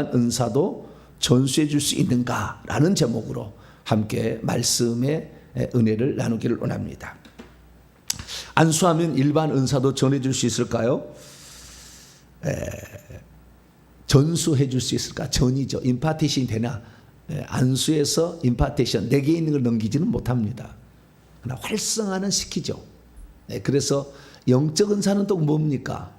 일반 은사도 전수해 줄 수 있는가라는 제목으로 함께 말씀의 은혜를 나누기를 원합니다. 안수하면 일반 은사도 전해줄 수 있을까요? 전수해 줄 수 있을까? 전이죠. 임파티션이 되나? 안수에서 임파티션, 내게 있는 걸 넘기지는 못합니다. 그러나 활성화는 시키죠. 그래서 영적 은사는 또 뭡니까?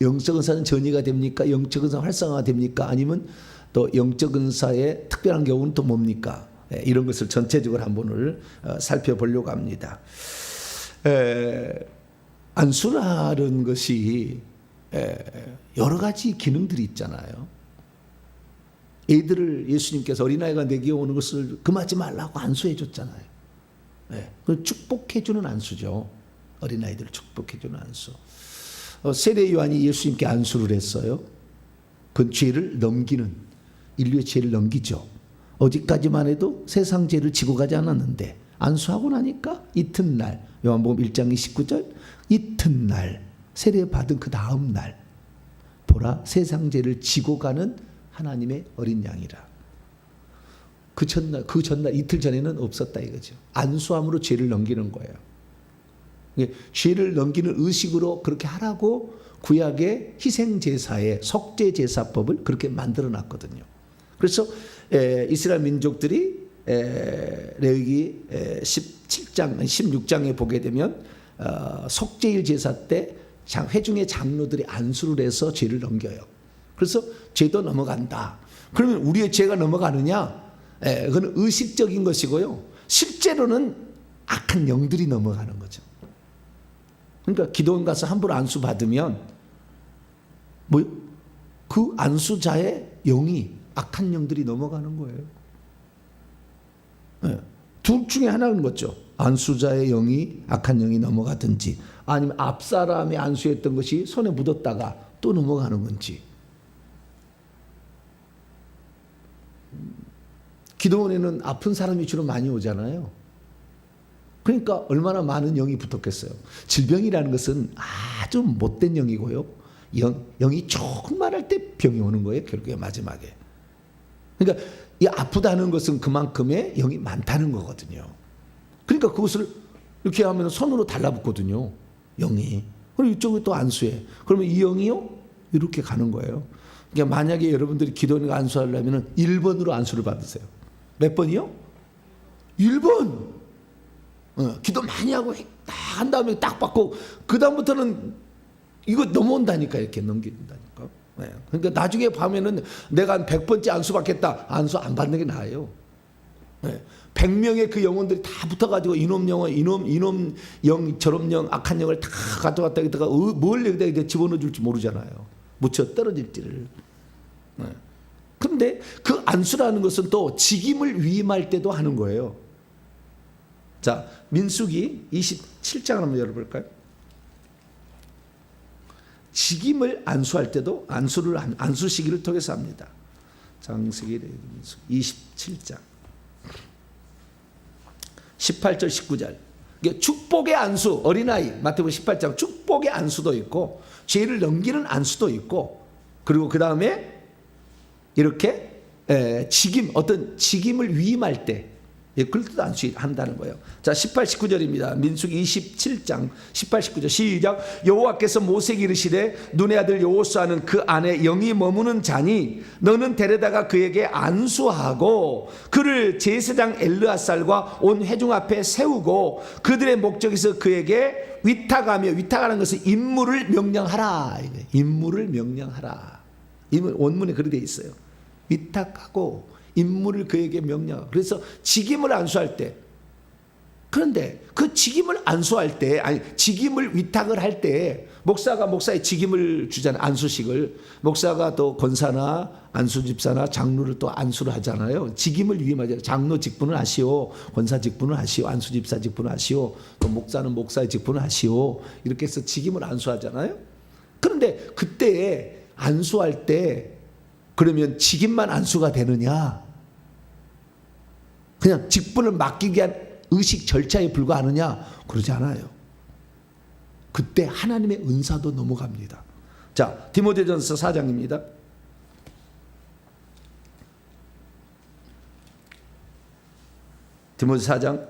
영적 은사는 전이가 됩니까? 영적 은사 활성화가 됩니까? 아니면 또 영적 은사의 특별한 경우는 또 뭡니까? 이런 것을 전체적으로 한번 살펴보려고 합니다. 안수라는 것이 여러 가지 기능들이 있잖아요. 애들을 예수님께서 어린아이가 내게 오는 것을 금하지 말라고 안수해 줬잖아요. 그걸 축복해 주는 안수죠. 어린아이들을 축복해 주는 안수. 세례 요한이 예수님께 안수를 했어요. 그건 죄를 넘기는, 인류의 죄를 넘기죠. 어제까지만 해도 세상 죄를 지고 가지 않았는데 안수하고 나니까 이튿날, 요한복음 1장 29절, 이튿날 세례 받은 그 다음 날 보라 세상 죄를 지고 가는 하나님의 어린 양이라. 그 전날 이틀 전에는 없었다 이거죠. 안수함으로 죄를 넘기는 거예요. 죄를 넘기는 의식으로 그렇게 하라고 구약의 희생제사의 속죄제사법을 그렇게 만들어 놨거든요. 그래서 이스라엘 민족들이 레위기 17장, 16장에 보게 되면 속죄일 제사 때 회중의 장로들이 안수를 해서 죄를 넘겨요. 그래서 죄도 넘어간다. 그러면 우리의 죄가 넘어가느냐? 그건 의식적인 것이고요. 실제로는 악한 영들이 넘어가는 거죠. 그러니까 기도원 가서 함부로 안수 받으면 그 안수자의 영이 악한 영들이 넘어가는 거예요. 둘 중에 하나는 거죠. 안수자의 영이 악한 영이 넘어가든지 아니면 앞사람이 안수했던 것이 손에 묻었다가 또 넘어가는 건지. 기도원에는 아픈 사람이 주로 많이 오잖아요. 그러니까 얼마나 많은 영이 붙었겠어요. 질병이라는 것은 아주 못된 영이고요. 영이 조금만 할 때 병이 오는 거예요. 결국에 마지막에. 그러니까 이 아프다는 것은 그만큼의 영이 많다는 거거든요. 그러니까 그것을 이렇게 하면 손으로 달라붙거든요. 영이. 그럼 이쪽에 또 안수해. 그러면 이 영이요? 이렇게 가는 거예요. 그러니까 만약에 여러분들이 기도원에 안수하려면 1번으로 안수를 받으세요. 몇 번이요? 1번. 기도 많이 하고 딱 한 다음에 딱 받고 그 다음부터는 이거 넘어온다니까. 이렇게 넘긴다니까. 그러니까 나중에 밤에는 내가 한 100번째 안수 받겠다. 안수 안 받는 게 나아요. 100명의 그 영혼들이 다 붙어가지고 이놈 영혼, 이놈 영, 저놈 영, 악한 영을 다 가져갔다 여기다가 뭘 여기다 집어넣어 줄지 모르잖아요. 묻혀 떨어질지를. 그런데 그 안수라는 것은 또 직임을 위임할 때도 하는 거예요. 자, 민수기 27장을 한번 열어볼까요? 직임을 안수할 때도 안수 시기를 통해서 합니다. 창세기 27장 18절 19절. 이게 축복의 안수, 어린아이 마태복음 18장 축복의 안수도 있고 죄를 넘기는 안수도 있고, 그리고 그 다음에 이렇게 어떤 직임을 위임할 때 그것도 안수한다는 거예요. 자, 18, 19절입니다. 민수기 27장 18, 19절 시작. 여호와께서 모세에게 이르시되 눈의 아들 여호수아는 그 안에 영이 머무는 자니 너는 데려다가 그에게 안수하고 그를 제사장 엘르아살과 온 회중 앞에 세우고 그들의 목적에서 그에게 위탁하며, 위탁하는 것은 임무를 명령하라. 임무를 명령하라. 원문에 그렇게 되어 있어요. 위탁하고 임무를 그에게 명령. 그래서 직임을 안수할 때, 그런데 그 직임을 안수할 때, 아니 직임을 위탁을 할 때 목사가 목사의 직임을 주잖아요. 안수식을. 목사가 또 권사나 안수집사나 장로를 또 안수를 하잖아요. 직임을 위임하잖아요. 장로 직분을 하시오, 권사 직분을 하시오, 안수집사 직분을 하시오, 또 목사는 목사의 직분을 하시오. 이렇게 해서 직임을 안수하잖아요. 그런데 그때 안수할 때 그러면 직임만 안수가 되느냐? 그냥 직분을 맡기기 위한 의식 절차에 불과하느냐? 그러지 않아요. 그때 하나님의 은사도 넘어갑니다. 자, 디모데전서 4장입니다. 디모데 4장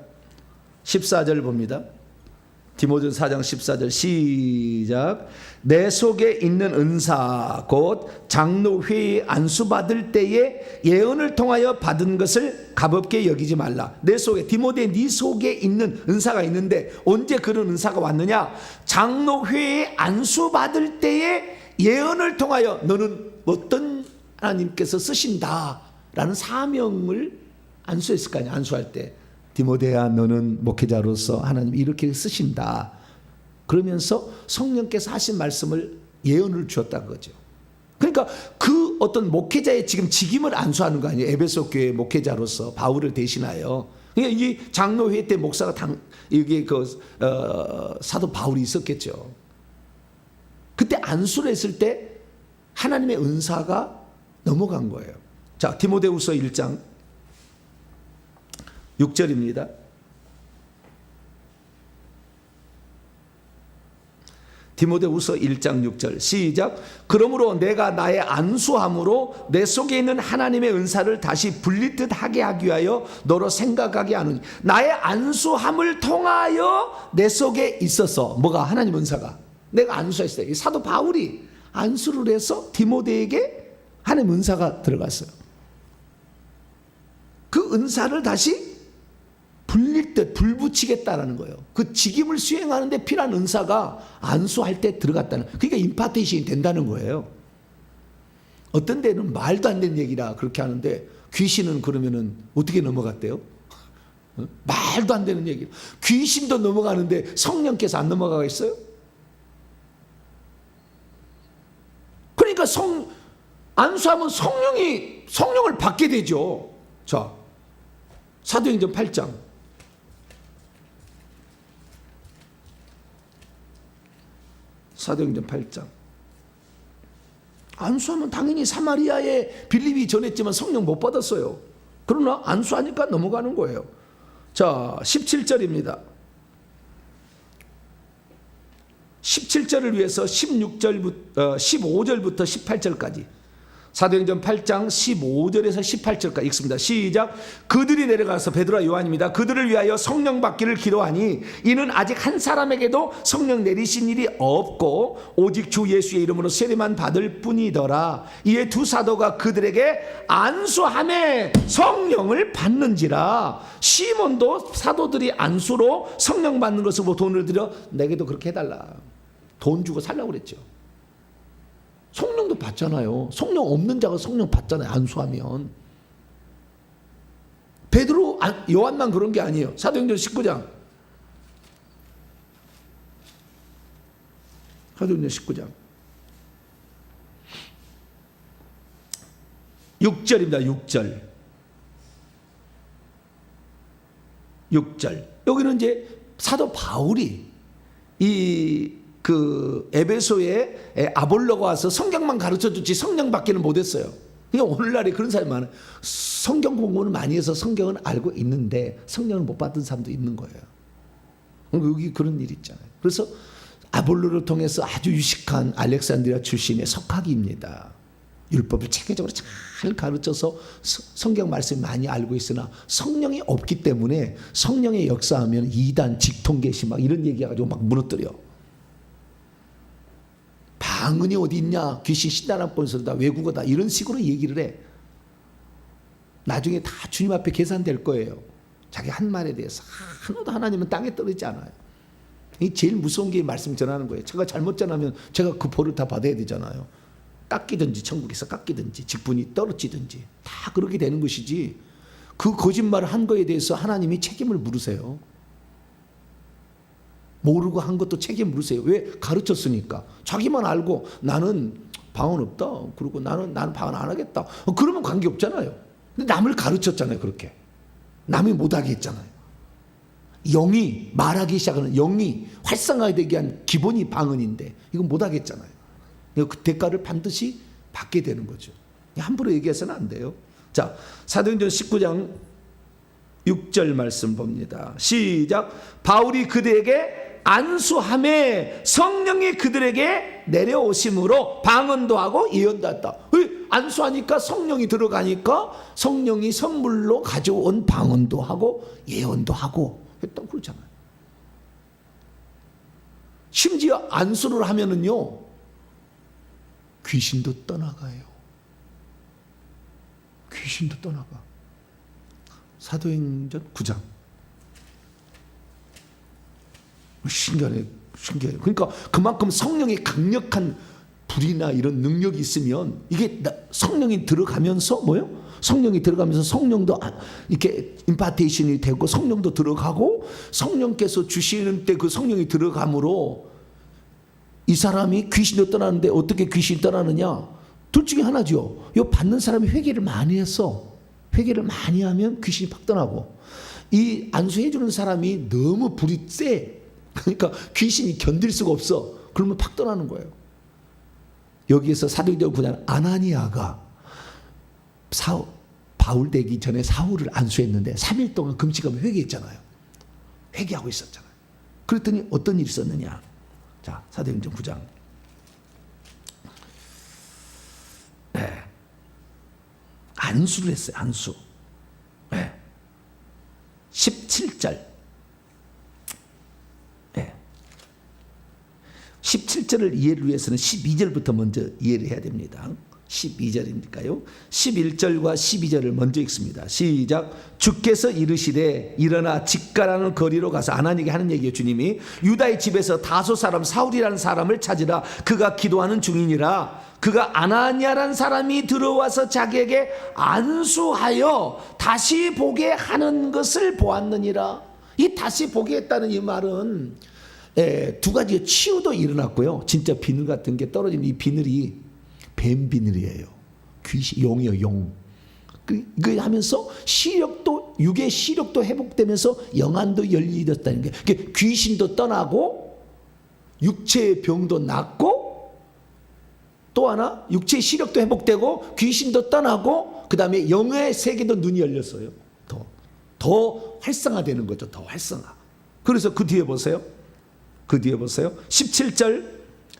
14절 봅니다. 디모데 4장 14절 시작. 내 속에 있는 은사 곧 장로회의 안수받을 때에 예언을 통하여 받은 것을 가볍게 여기지 말라. 내 속에, 디모데 네 속에 있는 은사가 있는데 언제 그런 은사가 왔느냐? 장로회의 안수받을 때에 예언을 통하여 너는 어떤 하나님께서 쓰신다라는 사명을 안수했을 거 아니야. 안수할 때 디모데야 너는 목회자로서 하나님 이렇게 쓰신다 그러면서 성령께서 하신 말씀을 예언을 주었다는 거죠. 그러니까 그 어떤 목회자의 지금 직임을 안수하는 거 아니에요. 에베소 교회 목회자로서 바울을 대신하여. 그러니까 이 장로회 때 목사가 여기 사도 바울이 있었겠죠. 그때 안수를 했을 때 하나님의 은사가 넘어간 거예요. 자, 디모데후서 1장 6절입니다. 디모데후서 1장 6절 시작. 그러므로 내가 나의 안수함으로 내 속에 있는 하나님의 은사를 다시 불리듯 하게 하기 위하여 너로 생각하게 하노니. 나의 안수함을 통하여 내 속에 있어서 뭐가? 하나님 은사가 내가 안수했어요. 사도 바울이 안수를 해서 디모데에게 하나님 은사가 들어갔어요. 그 은사를 다시 불릴 듯 불붙이겠다라는 거예요. 그 직임을 수행하는데 필요한 은사가 안수할 때 들어갔다는, 그러니까 임파테이션이 된다는 거예요. 어떤 데는 말도 안 되는 얘기라 그렇게 하는데 귀신은 그러면은 어떻게 넘어갔대요? 말도 안 되는 얘기. 귀신도 넘어가는데 성령께서 안 넘어가겠어요? 그러니까 안수하면 성령을 받게 되죠. 자, 사도행전 8장. 사도행전 8장. 안수하면 당연히 사마리아에 빌립이 전했지만 성령 못 받았어요. 그러나 안수하니까 넘어가는 거예요. 자, 17절입니다. 17절을 위해서 15절부터 18절까지 사도행전 8장 15절에서 18절까지 읽습니다. 시작. 그들이 내려가서, 베드로와 요한입니다. 그들을 위하여 성령 받기를 기도하니 이는 아직 한 사람에게도 성령 내리신 일이 없고 오직 주 예수의 이름으로 세례만 받을 뿐이더라. 이에 두 사도가 그들에게 안수하매 성령을 받는지라. 시몬도 사도들이 안수로 성령 받는 것을 보고 돈을 들여 내게도 그렇게 해달라. 돈 주고 살라고 그랬죠. 성령도 받잖아요. 성령 없는 자가 성령 받잖아요. 안수하면. 베드로, 요한만 그런 게 아니에요. 사도행전 19장. 사도행전 19장 6절입니다. 6절. 여기는 이제 사도 바울이 에베소에 아볼로가 와서 성경만 가르쳐 줬지 성령 받기는 못했어요. 그러니까 오늘날에 그런 사람이 많아요. 성경 공부는 많이 해서 성경은 알고 있는데 성령을 못 받은 사람도 있는 거예요. 여기 그런 일이 있잖아요. 그래서 아볼로를 통해서 아주 유식한 알렉산드리아 출신의 석학이입니다. 율법을 체계적으로 잘 가르쳐서 성경 말씀을 많이 알고 있으나 성령이 없기 때문에 성령의 역사하면 이단, 직통계시 막 이런 얘기해가지고 막 무너뜨려. 방언이 어디 있냐? 귀신 신단합본서다, 외국어다, 이런 식으로 얘기를 해. 나중에 다 주님 앞에 계산될 거예요. 자기 한 말에 대해서 하나도 하나님은 땅에 떨어지지 않아요. 이 제일 무서운 게 말씀 전하는 거예요. 제가 잘못 전하면 제가 그 벌을 다 받아야 되잖아요. 깎이든지 천국에서 깎이든지 직분이 떨어지든지 다 그렇게 되는 것이지, 그 거짓말을 한 거에 대해서 하나님이 책임을 물으세요. 모르고 한 것도 책임 물으세요. 왜? 가르쳤으니까. 자기만 알고 나는 방언 없다, 그리고 나는 방언 안 하겠다, 그러면 관계없잖아요. 근데 남을 가르쳤잖아요. 그렇게 남이 못하게 했잖아요. 영이 말하기 시작하는, 영이 활성화되기 위한 기본이 방언인데 이건 못하게 했잖아요. 그 대가를 반드시 받게 되는 거죠. 함부로 얘기해서는 안 돼요. 자, 사도행전 19장 6절 말씀 봅니다. 시작. 바울이 그들에게 안수함에 성령이 그들에게 내려오심으로 방언도 하고 예언도 했다. 안수하니까 성령이 들어가니까 성령이 선물로 가져온 방언도 하고 예언도 하고 했다고 그러잖아요. 심지어 안수를 하면은요, 귀신도 떠나가요. 귀신도 떠나가. 사도행전 9장. 신기하네. 그러니까 그만큼 성령의 강력한 불이나 이런 능력이 있으면 이게 성령이 들어가면서 뭐요? 성령이 들어가면서 성령도 이렇게 임파테이션이 되고 성령도 들어가고 성령께서 주시는 때 그 성령이 들어감으로 이 사람이 귀신도 떠나는데 어떻게 귀신이 떠나느냐? 둘 중에 하나죠. 이 받는 사람이 회개를 많이 했어. 회개를 많이 하면 귀신이 팍 떠나고, 이 안수해 주는 사람이 너무 불이 세. 그러니까 귀신이 견딜 수가 없어. 그러면 팍 떠나는 거예요. 여기에서 사도행전 9장 아나니아가 바울 되기 전에 사울을 안수했는데 3일 동안 금식하며 회개했잖아요. 회개하고 있었잖아요. 그랬더니 어떤 일이 있었느냐? 자, 사도행전 9장. 네. 안수를 했어요. 안수. 네. 17절. 네. 17절을 이해를 위해서는 12절부터 먼저 이해를 해야 됩니다. 12절이니까요. 11절과 12절을 먼저 읽습니다. 시작. 주께서 이르시되 일어나 직가라는 거리로 가서 아나니에게 하는 얘기예요. 주님이 유다의 집에서 다소 사람 사울이라는 사람을 찾으라. 그가 기도하는 중이니라. 그가 아나니아라는 사람이 들어와서 자기에게 안수하여 다시 보게 하는 것을 보았느니라. 이 다시 보게 했다는 이 말은 두 가지의 치유도 일어났고요. 진짜 비늘 같은 게 떨어지는 이 비늘이 뱀 비늘이에요. 귀신, 용이요, 용. 이거 하면서 시력도, 육의 시력도 회복되면서 영안도 열리졌다는 게, 귀신도 떠나고 육체의 병도 낫고, 또 하나 육체의 시력도 회복되고 귀신도 떠나고, 그 다음에 영의 세계도 눈이 열렸어요. 더 활성화되는 거죠. 더 활성화. 그래서 그 뒤에 보세요. 그 뒤에 보세요. 17절,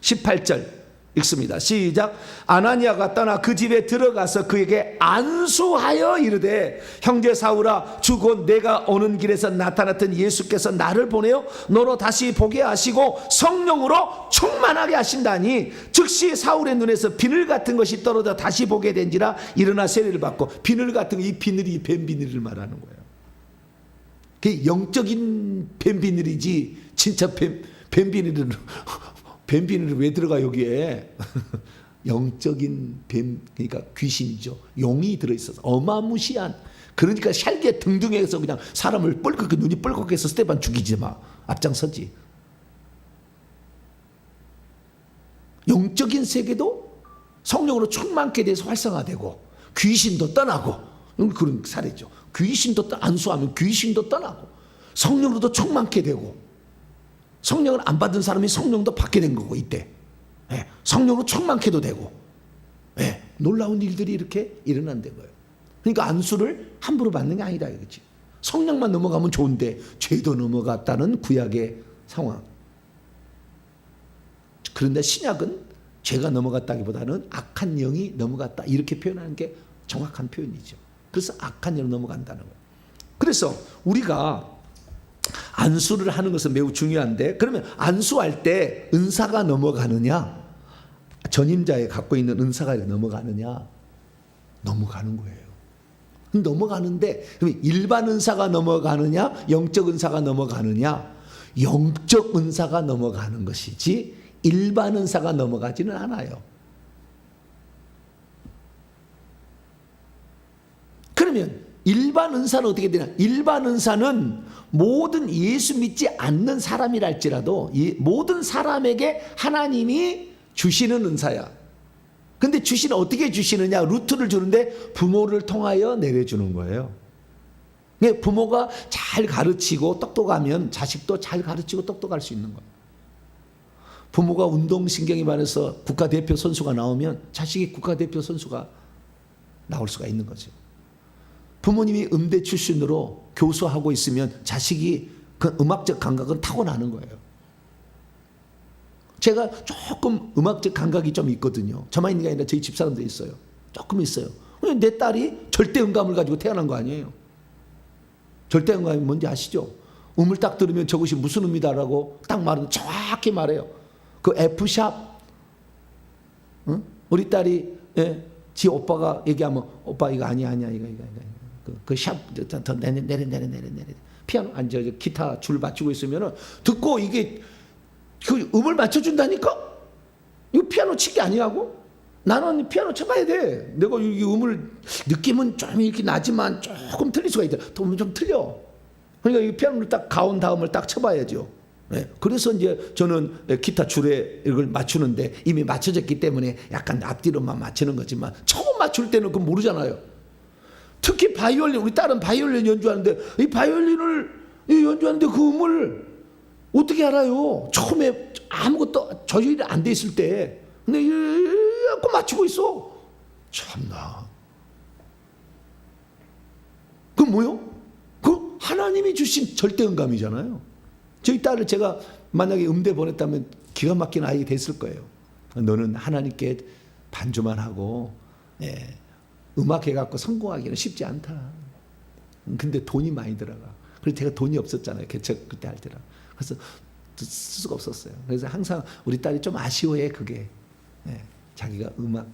18절. 읽습니다. 시작. 아나니아가 떠나 그 집에 들어가서 그에게 안수하여 이르되 형제 사울아, 주 곧 내가 오는 길에서 나타났던 예수께서 나를 보내어 너로 다시 보게 하시고 성령으로 충만하게 하신다니, 즉시 사울의 눈에서 비늘 같은 것이 떨어져 다시 보게 된지라 일어나 세례를 받고. 비늘 같은 이 비늘이 뱀 비늘을 말하는 거예요. 그게 영적인 뱀 비늘이지 진짜 뱀 비늘은 뱀 비늘이 왜 들어가 여기에? 영적인 뱀, 그러니까 귀신이죠. 용이 들어있어서 어마무시한. 그러니까 샬게 등등해서 그냥 사람을 뻘겋게, 눈이 뻘겋게 해서 스테반 죽이지 마. 앞장서지. 영적인 세계도 성령으로 충만케 돼서 활성화되고 귀신도 떠나고, 그런 사례죠. 귀신도 안수하면 귀신도 떠나고 성령으로도 충만케 되고, 성령을 안 받은 사람이 성령도 받게 된 거고, 이때 성령으로 충만케도 되고, 놀라운 일들이 이렇게 일어난다는 거예요. 그러니까 안수를 함부로 받는 게 아니다 이거지. 성령만 넘어가면 좋은데 죄도 넘어갔다는 구약의 상황. 그런데 신약은 죄가 넘어갔다기보다는 악한 영이 넘어갔다 이렇게 표현하는 게 정확한 표현이죠. 그래서 악한 영이 넘어간다는 거예요. 그래서 우리가 안수를 하는 것은 매우 중요한데, 그러면 안수할 때 은사가 넘어가느냐, 전임자에 갖고 있는 은사가 넘어가느냐? 넘어가는 거예요. 넘어가는데, 그럼 일반 은사가 넘어가느냐, 영적 은사가 넘어가느냐? 영적 은사가 넘어가는 것이지 일반 은사가 넘어가지는 않아요. 그러면 일반 은사는 어떻게 되냐? 일반 은사는 모든 예수 믿지 않는 사람이랄지라도 모든 사람에게 하나님이 주시는 은사야. 근데 주시는 어떻게 주시느냐? 루트를 주는데 부모를 통하여 내려주는 거예요. 부모가 잘 가르치고 똑똑하면 자식도 잘 가르치고 똑똑할 수 있는 거예요. 부모가 운동신경이 많아서 국가대표 선수가 나오면 자식이 국가대표 선수가 나올 수가 있는 거죠. 부모님이 음대 출신으로 교수하고 있으면 자식이 그 음악적 감각은 타고나는 거예요. 제가 조금 음악적 감각이 좀 있거든요. 저만 있는 게 아니라 저희 집사람도 있어요. 조금 있어요. 내 딸이 절대 음감을 가지고 태어난 거 아니에요. 절대 음감이 뭔지 아시죠? 음을 딱 들으면 저것이 무슨 음이다라고 딱 말하면 정확히 말해요. 그 F샵. 응? 우리 딸이 지 오빠가 얘기하면 오빠 이거 아니야 이거 그 샵 더 내려 피아노 저 기타 줄 맞추고 있으면은 듣고 이게 그 음을 맞춰준다니까. 이거 피아노 치기 아니라고? 나는 피아노 쳐봐야 돼. 내가 이 음을 느낌은 좀 이렇게 나지만 조금 틀릴 수가 있다. 또 좀 틀려. 그러니까 이 피아노를 딱 가온 다음을 딱 쳐봐야죠. 그래서 이제 저는 기타 줄에 이걸 맞추는데 이미 맞춰졌기 때문에 약간 앞뒤로만 맞추는 거지만 처음 맞출 때는 그거 모르잖아요. 특히 바이올린, 우리 딸은 바이올린 연주하는데 이 바이올린을 연주하는데 그 음을 어떻게 알아요? 처음에 아무것도 조율이 안 돼 있을 때. 근데 자꾸 맞추고 있어. 참나. 그 뭐요? 그 하나님이 주신 절대음감이잖아요. 저희 딸을 제가 만약에 음대 보냈다면 기가 막힌 아이 됐을 거예요. 너는 하나님께 반주만 하고 음악해 갖고 성공하기는 쉽지 않다. 근데 돈이 많이 들어가. 그래서 제가 돈이 없었잖아요. 개척 그때 할 때라. 그래서 쓸 수가 없었어요. 그래서 항상 우리 딸이 좀 아쉬워해 그게. 자기가 음악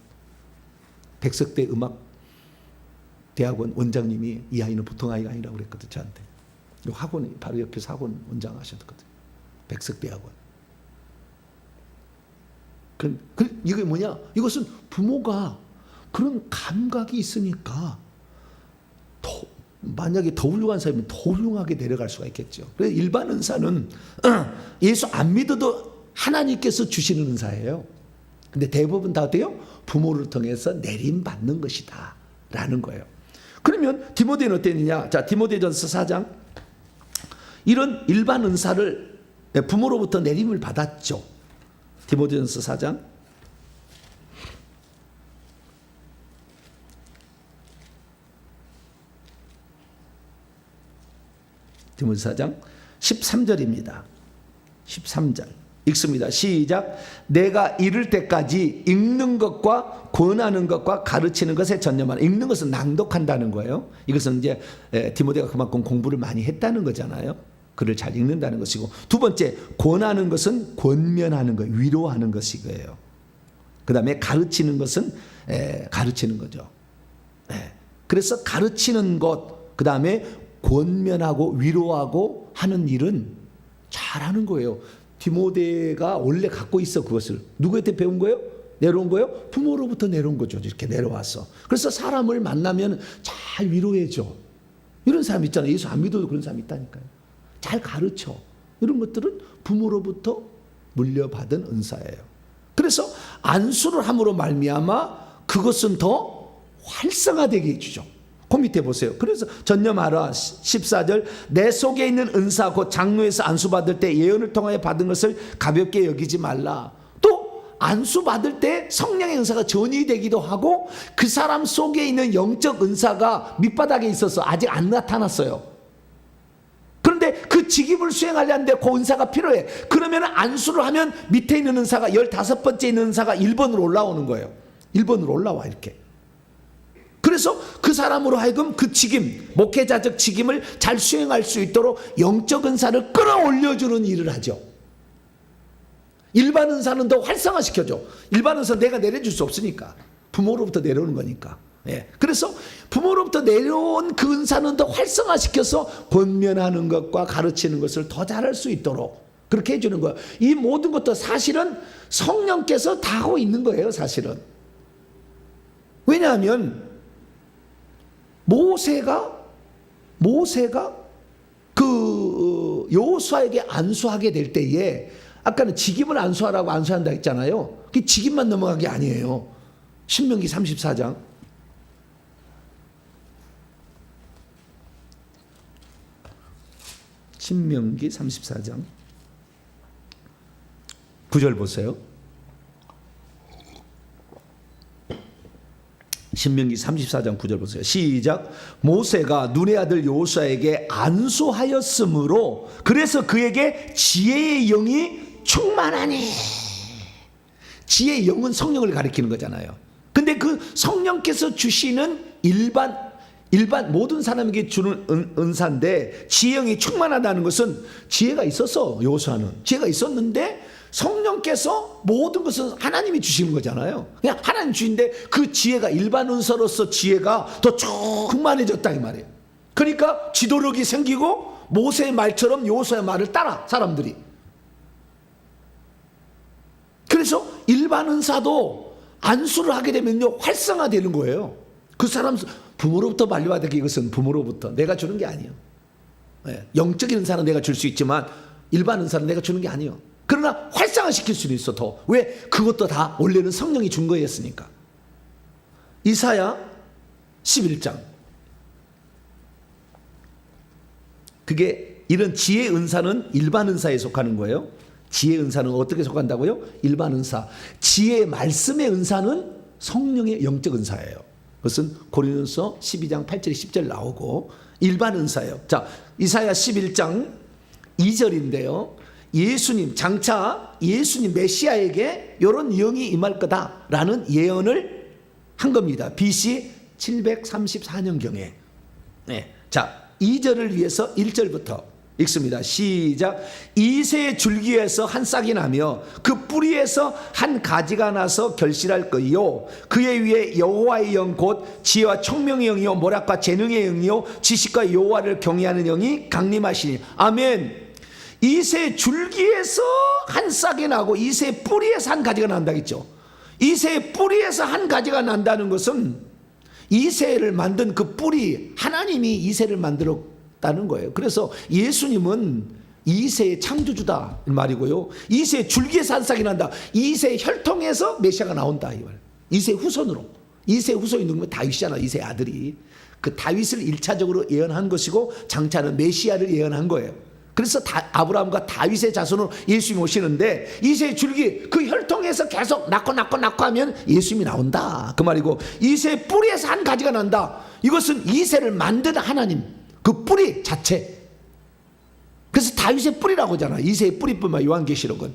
백석대 음악 대학원 원장님이 이 아이는 보통 아이가 아니라고 그랬거든 저한테. 학원이 바로 옆에서 학원 원장 하셨거든. 백석대학원. 이게 뭐냐? 이것은 부모가 그런 감각이 있으니까 만약에 더 훌륭한 사람이면 더 훌륭하게 내려갈 수가 있겠죠. 그래서 일반 은사는 예수 안 믿어도 하나님께서 주시는 은사예요. 근데 대부분 다 어때요? 부모를 통해서 내림받는 것이다 라는 거예요. 그러면 디모데는 어땠느냐? 자, 디모데전서 4장. 이런 일반 은사를 부모로부터 내림을 받았죠. 디모데전서 4장. 디모데 4장 13절입니다. 13절 읽습니다. 시작. 내가 이를 때까지 읽는 것과 권하는 것과 가르치는 것에 전념하라. 읽는 것은 낭독한다는 거예요. 이것은 이제 디모데가 그만큼 공부를 많이 했다는 거잖아요. 글을 잘 읽는다는 것이고, 두 번째 권하는 것은 권면하는 거, 위로하는 것이고요. 그 다음에 가르치는 것은 가르치는 거죠. 그래서 가르치는 것, 그 다음에 권면하고 위로하고 하는 일은 잘하는 거예요. 디모데가 원래 갖고 있어 그것을. 누구한테 배운 거예요? 내려온 거예요? 부모로부터 내려온 거죠. 이렇게 내려와서. 그래서 사람을 만나면 잘 위로해줘. 이런 사람 있잖아요. 예수 안 믿어도 그런 사람 있다니까요. 잘 가르쳐. 이런 것들은 부모로부터 물려받은 은사예요. 그래서 안수를 함으로 말미암아 그것은 더 활성화되게 해주죠. 그 밑에 보세요. 그래서 전념하라 14절. 내 속에 있는 은사 곧 장로에서 안수받을 때 예언을 통하여 받은 것을 가볍게 여기지 말라. 또 안수받을 때 성령의 은사가 전이되기도 하고 그 사람 속에 있는 영적 은사가 밑바닥에 있어서 아직 안 나타났어요. 그런데 그 직임을 수행하려는데 그 은사가 필요해. 그러면 안수를 하면 밑에 있는 은사가 15번째 있는 은사가 1번으로 올라오는 거예요. 1번으로 올라와 이렇게. 그래서 그 사람으로 하여금 그 직임, 목회자적 직임을 잘 수행할 수 있도록 영적 은사를 끌어올려주는 일을 하죠. 일반 은사는 더 활성화시켜줘. 일반 은사 내가 내려줄 수 없으니까. 부모로부터 내려오는 거니까. 그래서 부모로부터 내려온 그 은사는 더 활성화시켜서 권면하는 것과 가르치는 것을 더 잘할 수 있도록 그렇게 해주는 거예요. 이 모든 것도 사실은 성령께서 다 하고 있는 거예요. 사실은. 왜냐하면 모세가 그 여호수아에게 안수하게 될 때에 아까는 직임을 안수하라고 안수한다 했잖아요. 그 직임만 넘어간 게 아니에요. 신명기 34장. 신명기 34장 9절 보세요. 신명기 34장 9절 보세요. 시작. 모세가 눈의 아들 여호수아에게 안수하였으므로 그래서 그에게 지혜의 영이 충만하니. 지혜의 영은 성령을 가리키는 거잖아요. 근데 그 성령께서 주시는 일반 모든 사람에게 주는 은사인데, 지혜형이 충만하다는 것은 지혜가 있었어. 여호수아는 지혜가 있었는데 성령께서 모든 것은 하나님이 주시는 거잖아요. 그냥 하나님 주인데 그 지혜가 일반 은사로서 지혜가 더 충만해졌다 이 말이에요. 그러니까 지도력이 생기고 모세의 말처럼 여호수아의 말을 따라 사람들이. 그래서 일반 은사도 안수를 하게 되면요 활성화되는 거예요. 그 사람 부모로부터 말려받은 게, 이것은 부모로부터 내가 주는 게 아니에요. 영적인 은사는 내가 줄 수 있지만 일반 은사는 내가 주는 게 아니에요. 그러나 활성화시킬 수는 있어. 더. 왜? 그것도 다 원래는 성령이 준 거였으니까. 이사야 11장. 그게 이런 지혜 은사는 일반 은사에 속하는 거예요. 지혜 은사는 어떻게 속한다고요? 일반 은사. 지혜 말씀의 은사는 성령의 영적 은사예요. 그것은 고린도서 12장 8절 10절 나오고 일반 은사예요. 자, 이사야 11장 2절인데요. 예수님, 장차 예수님 메시아에게 이런 영이 임할 거다라는 예언을 한 겁니다. BC 734년경에. 네. 자, 2절을 위해서 1절부터 읽습니다. 시작. 이새의 줄기에서 한 싹이 나며 그 뿌리에서 한 가지가 나서 결실할 거요. 그의 위에 여호와의 영 곧 지혜와 총명의 영이요 모략과 재능의 영이요 지식과 여호와를 경외하는 영이 강림하시니. 아멘. 이새의 줄기에서 한 싹이 나고 이새의 뿌리에서 한 가지가 난다겠죠. 이새의 뿌리에서 한 가지가 난다는 것은 이새를 만든 그 뿌리, 하나님이 이새를 만들었다는 거예요. 그래서 예수님은 이새의 창조주다 이 말이고요. 이새의 줄기에서 한 싹이 난다. 이새의 혈통에서 메시아가 나온다 이 말. 이새의 후손으로. 이새의 후손이 누구면 다윗이잖아. 이새의 아들이. 그 다윗을 1차적으로 예언한 것이고 장차는 메시아를 예언한 거예요. 그래서 아브라함과 다윗의 자손으로 예수님이 오시는데 이새의 줄기, 그 혈통에서 계속 낳고 하면 예수님이 나온다 그 말이고, 이새의 뿌리에서 한 가지가 난다. 이것은 이새를 만든 하나님, 그 뿌리 자체. 그래서 다윗의 뿌리라고 하잖아. 이새의 뿌리뿐만 요한계시록은.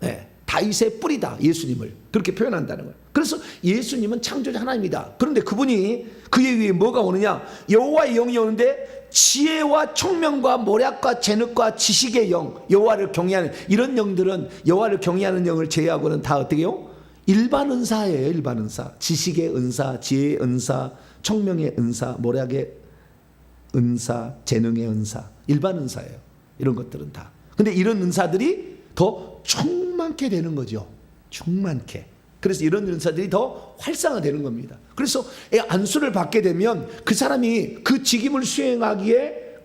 네, 다윗의 뿌리다 예수님을 그렇게 표현한다는 거예요. 그래서 예수님은 창조자 하나님이다. 그런데 그분이 그의 위에 뭐가 오느냐? 여호와의 영이 오는데 지혜와 총명과 모략과 재능과 지식의 영, 여호와를 경외하는 이런 영들은, 여호와를 경외하는 영을 제외하고는 다 어떻게 해요? 일반 은사예요. 일반 은사. 지식의 은사, 지혜의 은사, 총명의 은사, 모략의 은사, 재능의 은사, 일반 은사예요. 이런 것들은 다. 근데 이런 은사들이 더 충만케 되는 거죠. 충만케. 그래서 이런 은사들이 더 활성화되는 겁니다. 그래서 안수를 받게 되면 그 사람이 그 직임을 수행하기에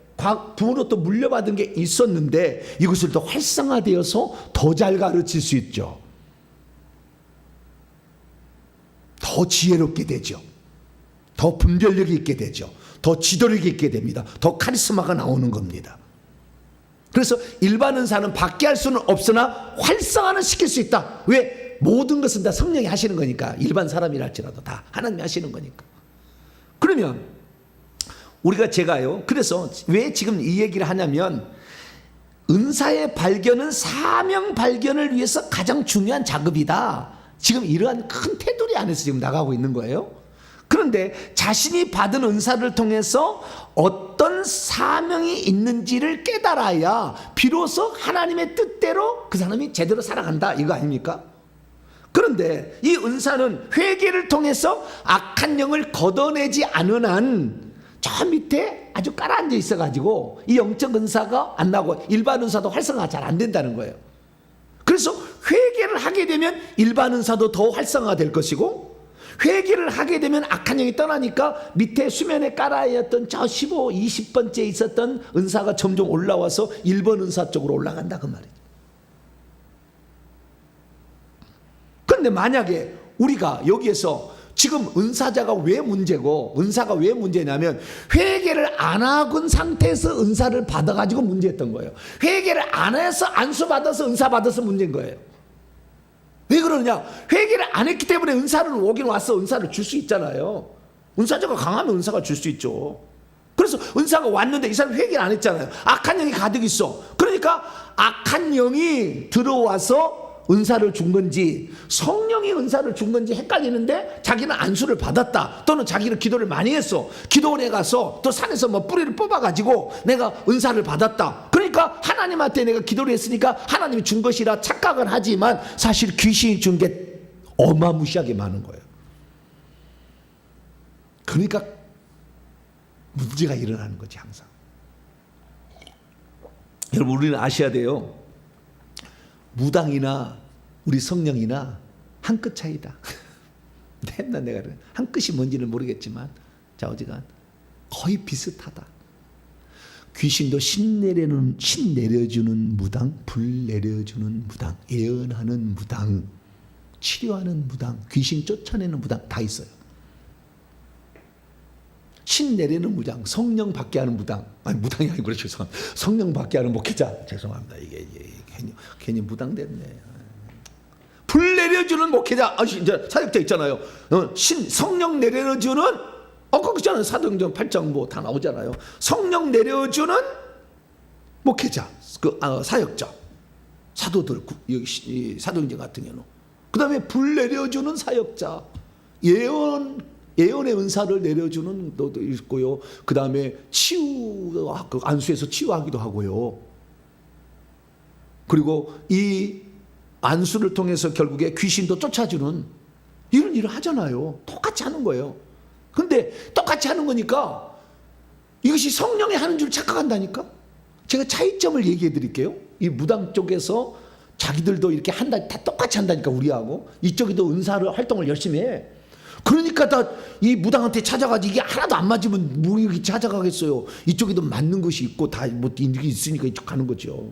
부모로부터 물려받은 게 있었는데 이것을 더 활성화되어서 더 잘 가르칠 수 있죠. 더 지혜롭게 되죠. 더 분별력이 있게 되죠. 더 지도력이 있게 됩니다. 더 카리스마가 나오는 겁니다. 그래서 일반 은사는 받게 할 수는 없으나 활성화는 시킬 수 있다. 왜? 모든 것은 다 성령이 하시는 거니까. 일반 사람이랄지라도 다 하나님이 하시는 거니까. 그러면 제가요, 그래서 왜 지금 이 얘기를 하냐면, 은사의 발견은 사명 발견을 위해서 가장 중요한 작업이다. 지금 이러한 큰 테두리 안에서 지금 나가고 있는 거예요. 그런데 자신이 받은 은사를 통해서 어떤 사명이 있는지를 깨달아야 비로소 하나님의 뜻대로 그 사람이 제대로 살아간다 이거 아닙니까? 그런데 이 은사는 회개를 통해서 악한 영을 걷어내지 않은 한 저 밑에 아주 깔아앉아 있어가지고 이 영적 은사가 안 나고 일반 은사도 활성화가 잘 안 된다는 거예요. 그래서 회개를 하게 되면 일반 은사도 더 활성화될 것이고, 회개를 하게 되면 악한 영이 떠나니까 밑에 수면에 깔아있던 저 15, 20번째 있었던 은사가 점점 올라와서 1번 은사 쪽으로 올라간다 그 말이에요. 그런데 만약에 우리가 여기에서 지금 은사자가 왜 문제고 은사가 왜 문제냐면, 회개를 안 하고 상태에서 은사를 받아가지고 문제였던 거예요. 회개를 안 해서 안수 받아서 은사 받아서 문제인 거예요. 왜 그러느냐? 회개를 안 했기 때문에 은사를 오긴 왔어. 은사를 줄 수 있잖아요. 은사자가 강하면 은사가 줄 수 있죠. 그래서 은사가 왔는데 이 사람이 회개를 안 했잖아요. 악한 영이 가득 있어. 그러니까 악한 영이 들어와서 은사를 준 건지 성령이 은사를 준 건지 헷갈리는데 자기는 안수를 받았다, 또는 자기는 기도를 많이 했어, 기도원에 가서 또 산에서 뭐 뿌리를 뽑아가지고 내가 은사를 받았다, 그러니까 하나님한테 내가 기도를 했으니까 하나님이 준 것이라 착각을 하지만 사실 귀신이 준 게 어마무시하게 많은 거예요. 그러니까 문제가 일어나는 거지 항상. 여러분, 우리는 아셔야 돼요. 무당이나 우리 성령이나 한 끗 차이다. 맨날 내가 그래. 한 끗이 뭔지는 모르겠지만 자, 어지간 거의 비슷하다. 귀신도 신 내려주는 무당, 불 내려주는 무당, 예언하는 무당, 치료하는 무당, 귀신 쫓아내는 무당 다 있어요. 신 내리는 무당, 성령 받게 하는 무당, 아니 무당이 아니고 죄송합니다. 성령 받게 하는 목회자, 죄송합니다. 이게 괜히 무당 됐네. 불 내려주는 목회자, 이제 사역자 있잖아요. 성령 내려주는, 그거잖아요. 사도행전 8장 뭐 다 나오잖아요. 성령 내려주는 목회자, 사역자, 사도들, 여기 사도행전 같은 경우는. 그 다음에 불 내려주는 사역자, 예언의 은사를 내려주는 것도 있고요. 그 다음에 안수에서 치유하기도 하고요. 그리고 이 안수를 통해서 결국에 귀신도 쫓아주는 이런 일을 하잖아요. 똑같이 하는 거예요. 근데 똑같이 하는 거니까 이것이 성령이 하는 줄 착각한다니까. 제가 차이점을 얘기해 드릴게요. 이 무당 쪽에서 자기들도 이렇게 한다, 다 똑같이 한다니까. 우리하고 이쪽에도 은사를 활동을 열심히 해. 그러니까 다 이 무당한테 찾아가지, 이게 하나도 안 맞으면 뭐 이렇게 찾아가겠어요. 이쪽에도 맞는 것이 있고 다 뭐 이게 있으니까 이쪽 가는 거죠.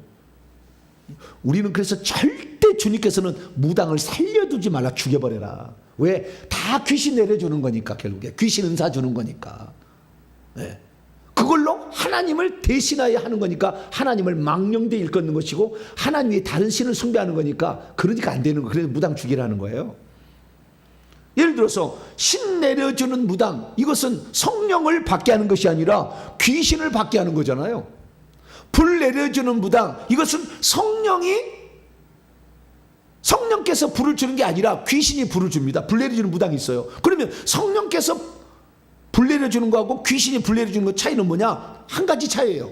우리는 그래서 절대 주님께서는 무당을 살려두지 말라, 죽여버려라. 왜? 다 귀신 내려주는 거니까. 결국에 귀신 은사 주는 거니까. 네. 그걸로 하나님을 대신하여 하는 거니까 하나님을 망령되 일컫는 것이고 하나님이 다른 신을 숭배하는 거니까, 그러니까 안 되는 거예요. 그래서 무당 죽이라는 거예요. 예를 들어서 신 내려주는 무당, 이것은 성령을 받게 하는 것이 아니라 귀신을 받게 하는 거잖아요. 불 내려주는 무당, 이것은 성령께서 불을 주는 게 아니라 귀신이 불을 줍니다. 불 내려주는 무당이 있어요. 그러면 성령께서 불 내려주는 거하고 귀신이 불 내려주는 거 차이는 뭐냐? 한 가지 차이예요.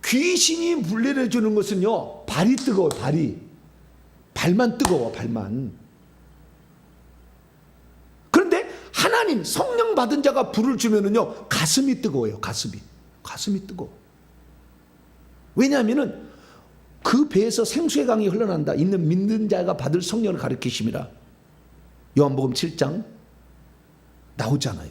귀신이 불 내려주는 것은요, 발이 뜨거워요. 발만 뜨거워, 발만. 그런데 하나님 성령 받은 자가 불을 주면은요, 가슴이 뜨거워요. 가슴이 뜨거워. 왜냐하면은 그 배에서 생수의 강이 흘러난다. 있는 믿는 자가 받을 성령을 가리키심이라. 요한복음 7장 나오잖아요.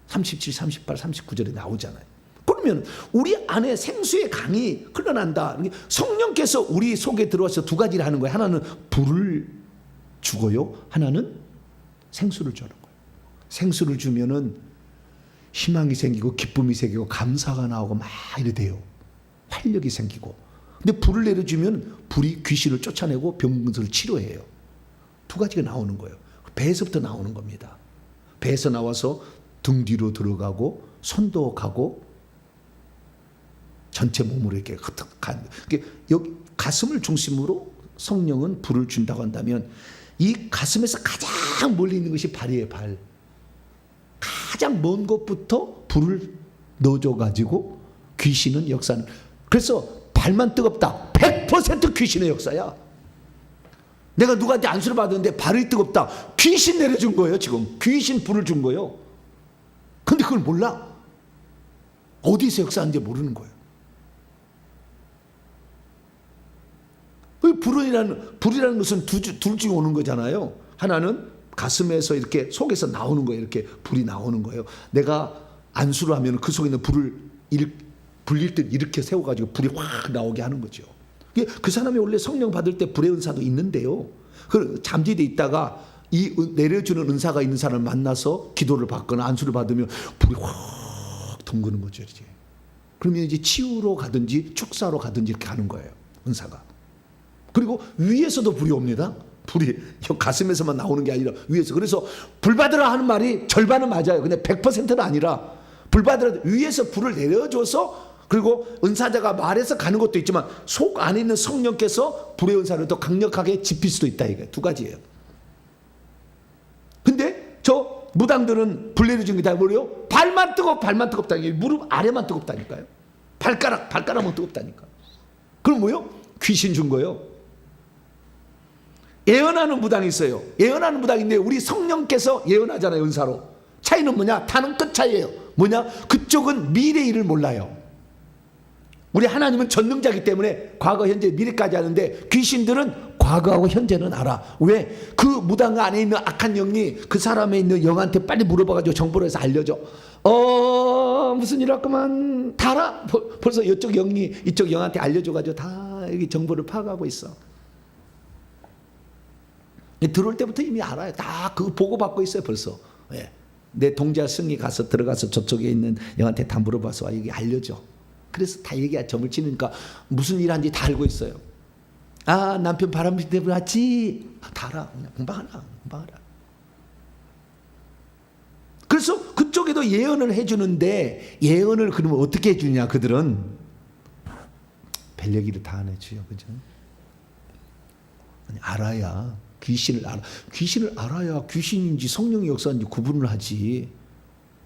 37, 38, 39절에 나오잖아요. 그러면 우리 안에 생수의 강이 흘러난다. 성령께서 우리 속에 들어와서 두 가지를 하는 거예요. 하나는 불을 주고요, 하나는 생수를 주는 거예요. 생수를 주면은 희망이 생기고 기쁨이 생기고 감사가 나오고 막 이래 돼요. 활력이 생기고. 근데 불을 내려주면 불이 귀신을 쫓아내고 병들을 치료해요. 두 가지가 나오는 거예요. 배에서부터 나오는 겁니다. 배에서 나와서 등 뒤로 들어가고 손도 가고 전체 몸으로 이렇게 흩어간. 여기 가슴을 중심으로 성령은 불을 준다고 한다면 이 가슴에서 가장 멀리 있는 것이 발이에요. 발. 가장 먼 곳부터 불을 넣어줘가지고 귀신은 역사는. 그래서 발만 뜨겁다. 100% 귀신의 역사야. 내가 누구한테 안수를 받았는데 발이 뜨겁다. 귀신 내려준 거예요. 지금 귀신 불을 준 거예요. 근데 그걸 몰라. 어디서 역사하는지 모르는 거예요. 불이라는 것은 둘 중에 오는 거잖아요. 하나는 가슴에서 이렇게 속에서 나오는 거예요. 이렇게 불이 나오는 거예요. 내가 안수를 하면 그 속에 있는 불을 불릴 때 이렇게 세워가지고 불이 확 나오게 하는 거죠. 그 사람이 원래 성령 받을 때 불의 은사도 있는데요. 그 잠재돼 있다가 이 내려주는 은사가 있는 사람을 만나서 기도를 받거나 안수를 받으면 불이 확 덩그는 거죠. 이제. 그러면 이제 치유로 가든지 축사로 가든지 이렇게 가는 거예요. 은사가. 그리고 위에서도 불이 옵니다. 불이 가슴에서만 나오는 게 아니라 위에서. 그래서 불 받으라 하는 말이 절반은 맞아요. 근데 100%는 아니라 불 받으라, 위에서 불을 내려줘서 그리고 은사자가 말해서 가는 것도 있지만 속 안에 있는 성령께서 불의 은사를 더 강력하게 짚힐 수도 있다. 이게 두 가지예요. 근데 저 무당들은 불 내려준 게 다 뭐래요? 발만 뜨겁다. 무릎 아래만 뜨겁다니까요. 발가락만 뜨겁다니까. 그럼 뭐요? 귀신 준 거예요. 예언하는 무당이 있어요. 예언하는 무당인데 우리 성령께서 예언하잖아요. 은사로. 차이는 뭐냐? 다는 끝 차이예요. 뭐냐? 그쪽은 미래 일을 몰라요. 우리 하나님은 전능자이기 때문에 과거, 현재, 미래까지 하는데 귀신들은 과거하고 현재는 알아. 왜? 그 무당 안에 있는 악한 영이 그 사람에 있는 영한테 빨리 물어봐가지고 정보를 해서 알려줘. 무슨 일 왔구만. 다 알아. 벌써 이쪽 영이 이쪽 영한테 알려줘가지고 다 여기 정보를 파악하고 있어. 들어올 때부터 이미 알아요. 다 그 보고받고 있어요. 벌써. 예. 내 동자 승이 가서 들어가서 저쪽에 있는 영한테 다 물어봐서 여기 알려줘. 그래서 다 얘기야. 점을 치니까 무슨 일 하는지 다 알고 있어요. 아, 남편 바람피 때문에 왔지. 다 알아. 그냥 금방 알아. 그래서 그쪽에도 예언을 해주는데 예언을 그러면 어떻게 해주냐 그들은 별 얘기를 다 안 해줘요. 그죠? 알아야 귀신을 알아야 귀신인지 성령의 역사인지 구분을 하지.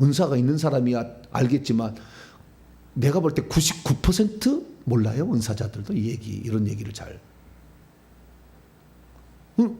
은사가 있는 사람이야 알겠지만 내가 볼 때 99% 몰라요. 은사자들도 이런 얘기를 잘.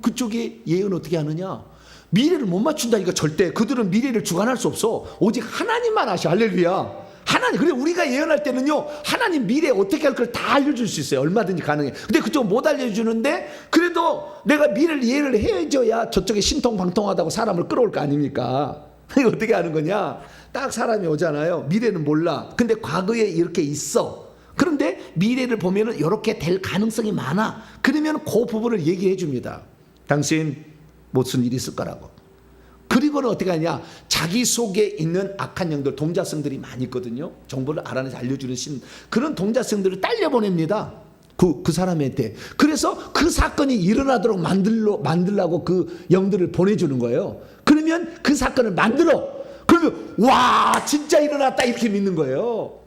그쪽에 예언 어떻게 하느냐? 미래를 못 맞춘다니까. 절대 그들은 미래를 주관할 수 없어. 오직 하나님만 아셔. 할렐루야. 하나님. 그래 우리가 예언할 때는요 하나님 미래 어떻게 할 걸 다 알려줄 수 있어요. 얼마든지 가능해. 근데 그쪽 못 알려주는데 그래도 내가 미래를 예언을 해줘야 저쪽에 신통방통하다고 사람을 끌어올 거 아닙니까? 이거 어떻게 하는 거냐? 딱 사람이 오잖아요. 미래는 몰라. 근데 과거에 이렇게 있어. 그런데 미래를 보면은 이렇게 될 가능성이 많아. 그러면 그 부분을 얘기해 줍니다. 당신 무슨 일이 있을 거라고. 그리고는 어떻게 하냐? 자기 속에 있는 악한 영들, 동자성들이 많이 있거든요. 정보를 알아내서 알려주는 그런 동자성들을 딸려 보냅니다. 그 사람한테. 그래서 그 사건이 일어나도록 만들라고 그 영들을 보내주는 거예요. 그러면 그 사건을 만들어. 그러면 와 진짜 일어났다 이렇게 믿는 거예요.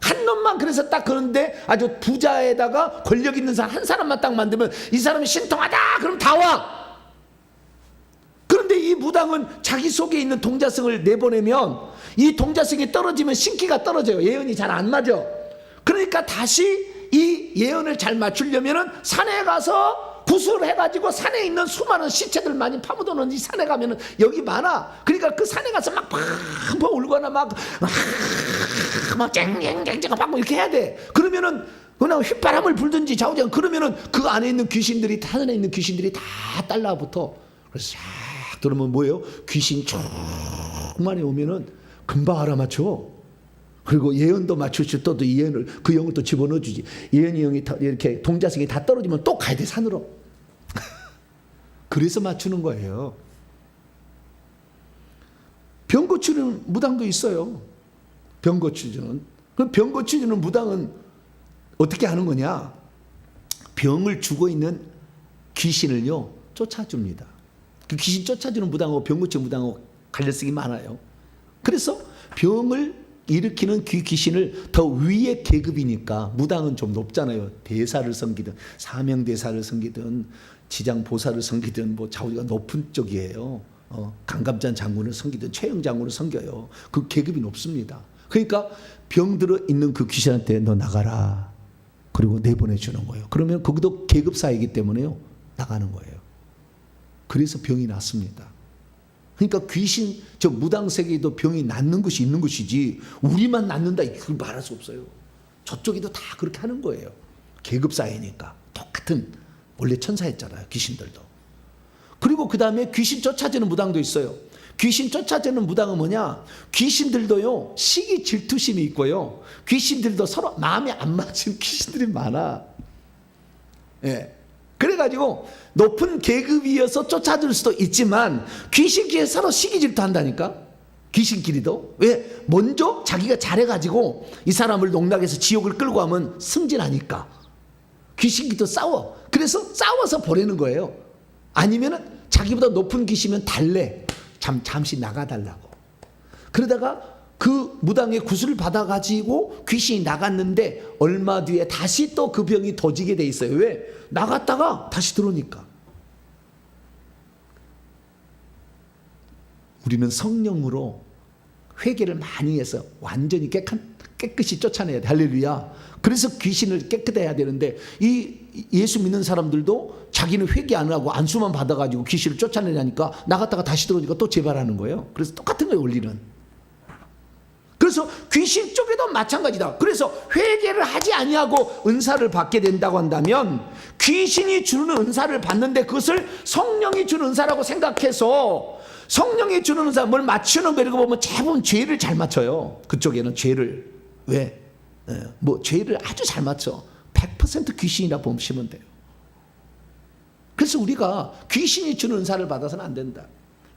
한 놈만 그래서 딱 그런데 아주 부자에다가 권력 있는 사람 한 사람만 딱 만들면 이 사람이 신통하다 그럼 다 와. 그런데 이 무당은 자기 속에 있는 동자성을 내보내면 이 동자성이 떨어지면 신기가 떨어져요. 예언이 잘 안 맞아. 그러니까 다시 이 예언을 잘 맞추려면은 산에 가서 구슬해가지고 산에 있는 수많은 시체들 많이 파묻어놓은 이 산에 가면은 여기 많아. 그러니까 그 산에 가서 막 팡팡 울거나 막 쨍쨍쨍쨍 막 이렇게 해야 돼. 그러면은 그냥 휘바람을 불든지 좌우장 그러면은 그 안에 있는 귀신들이 산에 있는 귀신들이 다 달라붙어. 그래서 쫙 들으면 뭐예요? 귀신이 쭉 많이 오면은 금방 알아맞혀. 그리고 예언도 맞출 수 또 예언을 그 영을 또 집어넣어 주지. 예언이 영이 이렇게 동자성이 다 떨어지면 또 가야 돼 산으로. 그래서 맞추는 거예요. 병 고치는 무당도 있어요. 병 고치는. 그럼 병 고치는 무당은 어떻게 하는 거냐? 병을 주고 있는 귀신을요 쫓아줍니다. 그 귀신 쫓아주는 무당하고 병 고치는 무당하고 갈려쓰기 많아요. 그래서 병을 일으키는 귀신을 더 위의 계급이니까 무당은 좀 높잖아요. 대사를 섬기든 사명대사를 섬기든 지장보사를 섬기든 뭐 좌우가 높은 쪽이에요. 강감찬 장군을 섬기든 최영 장군을 섬겨요. 그 계급이 높습니다. 그러니까 병들어 있는 그 귀신한테 너 나가라. 그리고 내보내주는 거예요. 그러면 거기도 계급사이기 때문에요. 나가는 거예요. 그래서 병이 낫습니다. 그러니까 귀신 저 무당 세계에도 병이 낫는 것이 있는 것이지 우리만 낫는다 그걸 말할 수 없어요. 저쪽에도 다 그렇게 하는 거예요. 계급 사회니까 똑같은 원래 천사였잖아요. 귀신들도. 그리고 그 다음에 귀신 쫓아주는 무당도 있어요. 귀신 쫓아주는 무당은 뭐냐? 귀신들도요 시기 질투심이 있고요. 귀신들도 서로 마음에 안 맞는 귀신들이 많아. 예. 그래가지고 높은 계급이어서 쫓아줄 수도 있지만 귀신끼리 서로 시기질투 한다니까. 귀신끼리도. 왜? 먼저 자기가 잘해가지고 이 사람을 농락해서 지옥을 끌고 가면 승진하니까 귀신끼리도 싸워. 그래서 싸워서 보내는 거예요. 아니면은 자기보다 높은 귀신이면 달래. 잠시 나가달라고. 그러다가 그 무당의 구슬을 받아가지고 귀신이 나갔는데 얼마 뒤에 다시 또 그 병이 도지게 돼 있어요. 왜? 나갔다가 다시 들어오니까. 우리는 성령으로 회개를 많이 해서 완전히 깨끗이 쫓아내야 돼. 할렐루야. 그래서 귀신을 깨끗해야 되는데 이 예수 믿는 사람들도 자기는 회개 안 하고 안수만 받아가지고 귀신을 쫓아내려니까 나갔다가 다시 들어오니까 또 재발하는 거예요. 그래서 똑같은 거예요, 원리는. 그래서 귀신 쪽에도 마찬가지다. 그래서 회개를 하지 아니하고 은사를 받게 된다고 한다면 귀신이 주는 은사를 받는데 그것을 성령이 주는 은사라고 생각해서 성령이 주는 은사 뭘 맞추는 거 이런 거 보면 대부분 죄를 잘 맞춰요. 그쪽에는 죄를. 왜? 뭐 죄를 아주 잘 맞춰. 100% 귀신이라 보시면 돼요. 그래서 우리가 귀신이 주는 은사를 받아서는 안 된다.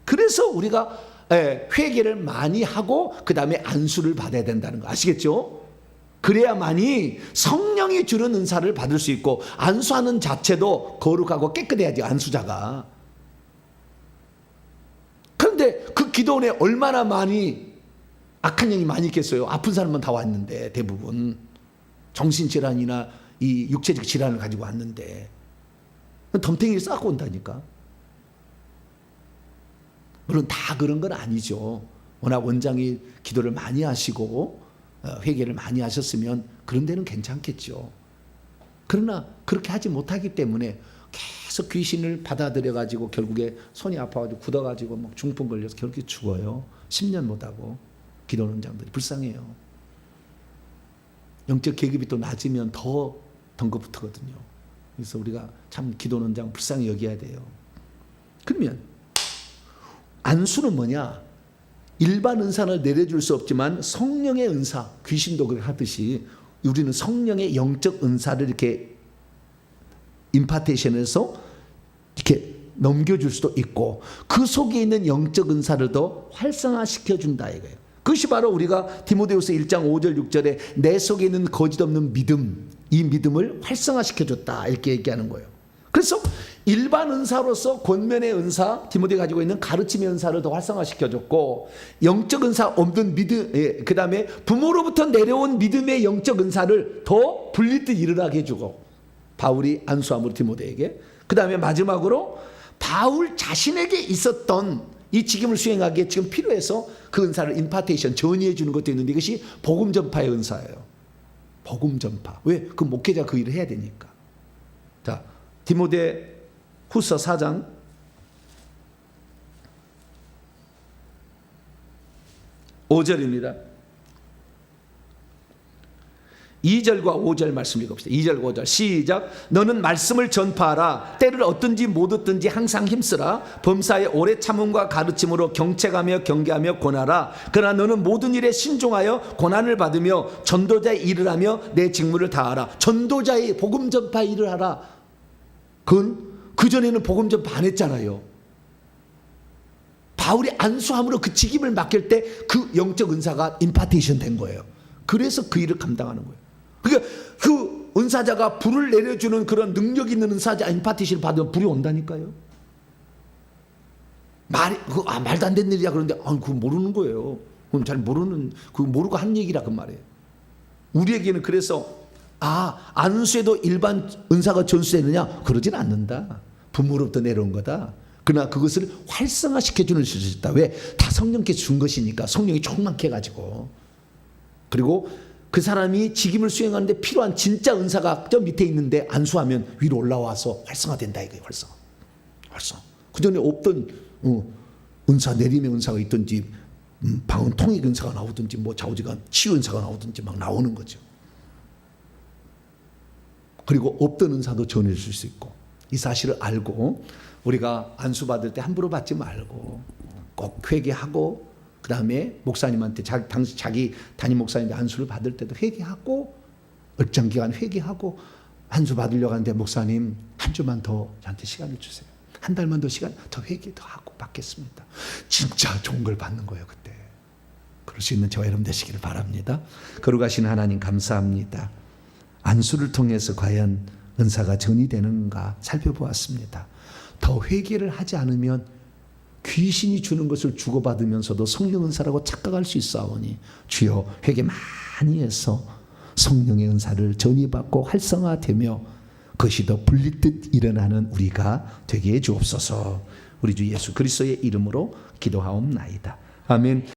그래서 우리가 회개를 많이 하고 그 다음에 안수를 받아야 된다는 거 아시겠죠? 그래야만이 성령이 주는 은사를 받을 수 있고 안수하는 자체도 거룩하고 깨끗해야지 안수자가. 그런데 그 기도원에 얼마나 많이 악한 영이 많이 있겠어요. 아픈 사람만 다 왔는데 대부분 정신질환이나 이 육체적 질환을 가지고 왔는데 덤탱이를 쌓고 온다니까. 물론 다 그런 건 아니죠. 워낙 원장이 기도를 많이 하시고 회개를 많이 하셨으면 그런 데는 괜찮겠죠. 그러나 그렇게 하지 못하기 때문에 계속 귀신을 받아들여 가지고 결국에 손이 아파가지고 굳어가지고 막 중풍 걸려서 결국에 죽어요. 10년 못하고. 기도 원장들이 불쌍해요. 영적 계급이 또 낮으면 더 덩긋붙거든요. 그래서 우리가 참 기도 원장 불쌍히 여겨야 돼요. 그러면 안수는 뭐냐? 일반 은사를 내려줄 수 없지만 성령의 은사, 귀신도 그렇게 하듯이 우리는 성령의 영적 은사를 이렇게 임파테이션에서 이렇게 넘겨줄 수도 있고 그 속에 있는 영적 은사를 더 활성화시켜준다 이거예요. 그것이 바로 우리가 디모데후서 1장 5절 6절에 내 속에 있는 거짓 없는 믿음, 이 믿음을 활성화시켜줬다 이렇게 얘기하는 거예요. 그래서 일반 은사로서 권면의 은사, 디모데가 가지고 있는 가르침의 은사를 더 활성화시켜줬고 영적 은사 없는 믿음, 그 다음에 부모로부터 내려온 믿음의 영적 은사를 더 불리듯 일어나게 해주고 바울이 안수함으로 디모데에게 그 다음에 마지막으로 바울 자신에게 있었던 이 직임을 수행하기에 지금 필요해서 그 은사를 임파테이션, 전이해 주는 것도 있는데 이것이 복음 전파의 은사예요. 복음 전파. 왜? 그 목회자 그 일을 해야 되니까. 자, 디모데 후서 4장 5절입니다. 2절과 5절 말씀 읽읍시다. 2절과 5절 시작. 너는 말씀을 전파하라. 때를 얻든지 못 얻든지 항상 힘쓰라. 범사에 오래 참음과 가르침으로 경책하며 경계하며 권하라. 그러나 너는 모든 일에 신중하여 고난을 받으며 전도자의 일을 하며 내 직무를 다하라. 전도자의 복음 전파 일을 하라. 그전에는 복음 전파 안 했잖아요. 바울이 안수함으로 그 직임을 맡길 때 그 영적 은사가 임파테이션 된 거예요. 그래서 그 일을 감당하는 거예요. 그러니까 그 은사자가 불을 내려주는 그런 능력 있는 은사자 임파테이션을 받으면 불이 온다니까요. 말도 안 되는 일이야 그런데 그거 모르는 거예요. 그건 잘 모르는, 그거 모르고 한 얘기라 그 말이에요. 우리에게는 그래서 안수에도 일반 은사가 전수되느냐? 그러진 않는다. 부모로부터 내려온 거다. 그러나 그것을 활성화시켜주는 수 있다. 왜? 다 성령께서 준 것이니까. 성령이 충만케 해가지고. 그리고 그 사람이 직임을 수행하는데 필요한 진짜 은사가 저 밑에 있는데 안수하면 위로 올라와서 활성화된다 이거예요. 활성. 그 전에 없던 은사, 내림의 은사가 있든지 방언 통역 은사가 나오든지 뭐 좌우지간 치유 은사가 나오든지 막 나오는 거죠. 그리고 없던 은사도 전해줄 수 있고 이 사실을 알고 우리가 안수 받을 때 함부로 받지 말고 꼭 회개하고 그 다음에 목사님한테 자기 담임 목사님한테 안수를 받을 때도 회개하고 일정 기간 회개하고 안수 받으려고 하는데 목사님 한 주만 더 저한테 시간을 주세요. 한 달만 더 시간 더 회개 더 하고 받겠습니다. 진짜 좋은 걸 받는 거예요 그때. 그럴 수 있는 저와 여러분 되시기를 바랍니다. 거룩하신 하나님 감사합니다. 안수를 통해서 과연 은사가 전이되는가 살펴보았습니다. 더 회개를 하지 않으면 귀신이 주는 것을 주고받으면서도 성령 은사라고 착각할 수 있사오니 주여 회개 많이 해서 성령의 은사를 전이받고 활성화되며 그것이 더 불리듯 일어나는 우리가 되게 해 주옵소서. 우리 주 예수 그리스도의 이름으로 기도하옵나이다. 아멘.